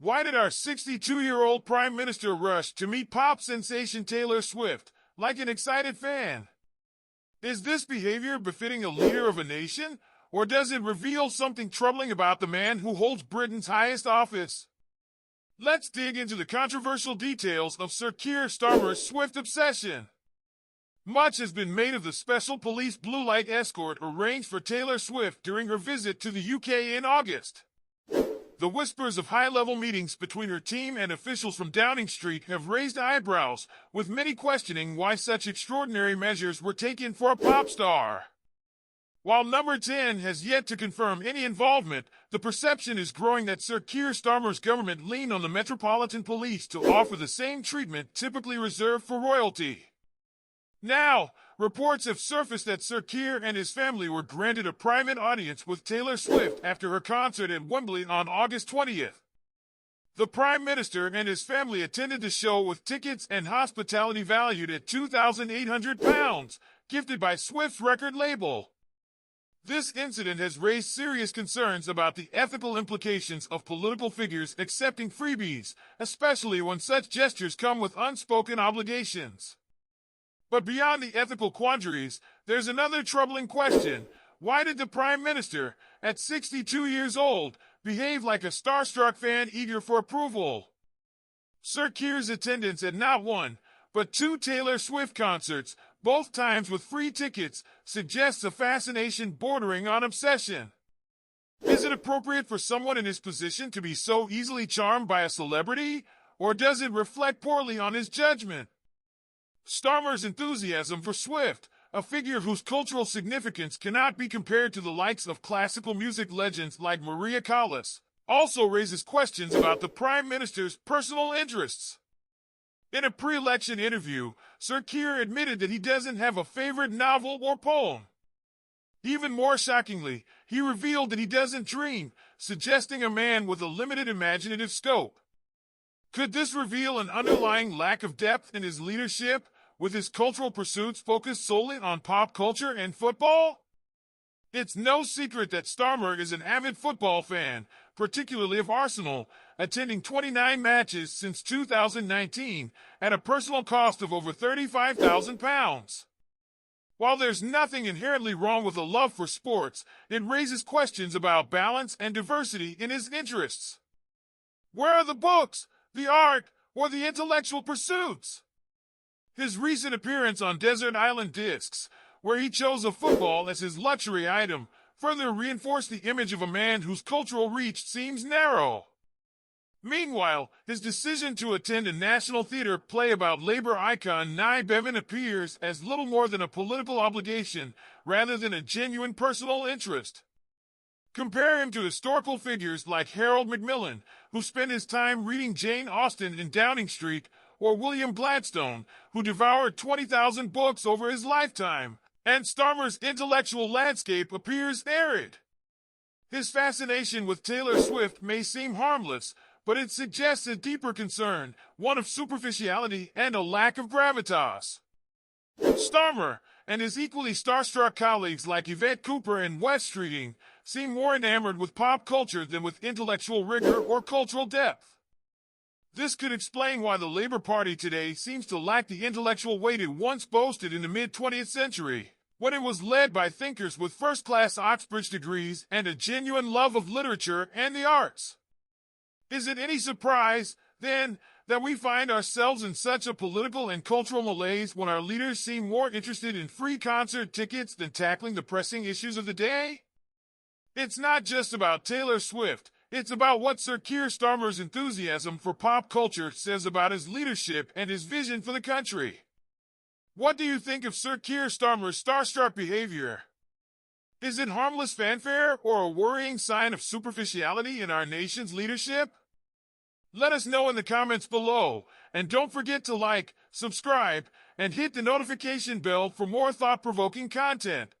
Why did our 62-year-old Prime Minister rush to meet pop sensation Taylor Swift like an excited fan? Is this behavior befitting a leader of a nation, or does it reveal something troubling about the man who holds Britain's highest office? Let's dig into the controversial details of Sir Keir Starmer's Swift obsession. Much has been made of the special police blue light escort arranged for Taylor Swift during her visit to the UK in August. The whispers of high-level meetings between her team and officials from Downing Street have raised eyebrows, with many questioning why such extraordinary measures were taken for a pop star. While Number 10 has yet to confirm any involvement, the perception is growing that Sir Keir Starmer's government leaned on the Metropolitan Police to offer the same treatment typically reserved for royalty. Now, reports have surfaced that Sir Keir and his family were granted a private audience with Taylor Swift after her concert at Wembley on August 20th. The Prime Minister and his family attended the show with tickets and hospitality valued at £2,800, gifted by Swift's record label. This incident has raised serious concerns about the ethical implications of political figures accepting freebies, especially when such gestures come with unspoken obligations. But beyond the ethical quandaries, there's another troubling question. Why did the Prime Minister, at 62 years old, behave like a starstruck fan eager for approval? Sir Keir's attendance at not one, but two Taylor Swift concerts, both times with free tickets, suggests a fascination bordering on obsession. Is it appropriate for someone in his position to be so easily charmed by a celebrity, or does it reflect poorly on his judgment? Starmer's enthusiasm for Swift, a figure whose cultural significance cannot be compared to the likes of classical music legends like Maria Callas, also raises questions about the Prime Minister's personal interests. In a pre-election interview, Sir Keir admitted that he doesn't have a favorite novel or poem. Even more shockingly, he revealed that he doesn't dream, suggesting a man with a limited imaginative scope. Could this reveal an underlying lack of depth in his leadership, with his cultural pursuits focused solely on pop culture and football? It's no secret that Starmer is an avid football fan, particularly of Arsenal, attending 29 matches since 2019 at a personal cost of over £35,000. While there's nothing inherently wrong with a love for sports, it raises questions about balance and diversity in his interests. Where are the books, the art, or the intellectual pursuits? His recent appearance on Desert Island Discs, where he chose a football as his luxury item, further reinforced the image of a man whose cultural reach seems narrow. Meanwhile, his decision to attend a National Theatre play about Labour icon Nye Bevan appears as little more than a political obligation rather than a genuine personal interest. Compare him to historical figures like Harold Macmillan, who spent his time reading Jane Austen in Downing Street, or William Gladstone, who devoured 20,000 books over his lifetime, and Starmer's intellectual landscape appears arid. His fascination with Taylor Swift may seem harmless, but it suggests a deeper concern, one of superficiality and a lack of gravitas. Starmer and his equally starstruck colleagues like Yvette Cooper and Wes Streeting seem more enamored with pop culture than with intellectual rigor or cultural depth. This could explain why the Labour Party today seems to lack the intellectual weight it once boasted in the mid-20th century, when it was led by thinkers with first-class Oxbridge degrees and a genuine love of literature and the arts. Is it any surprise, then, that we find ourselves in such a political and cultural malaise when our leaders seem more interested in free concert tickets than tackling the pressing issues of the day? It's not just about Taylor Swift. It's about what Sir Keir Starmer's enthusiasm for pop culture says about his leadership and his vision for the country. What do you think of Sir Keir Starmer's starstruck behavior? Is it harmless fanfare or a worrying sign of superficiality in our nation's leadership? Let us know in the comments below, and don't forget to like, subscribe, and hit the notification bell for more thought-provoking content.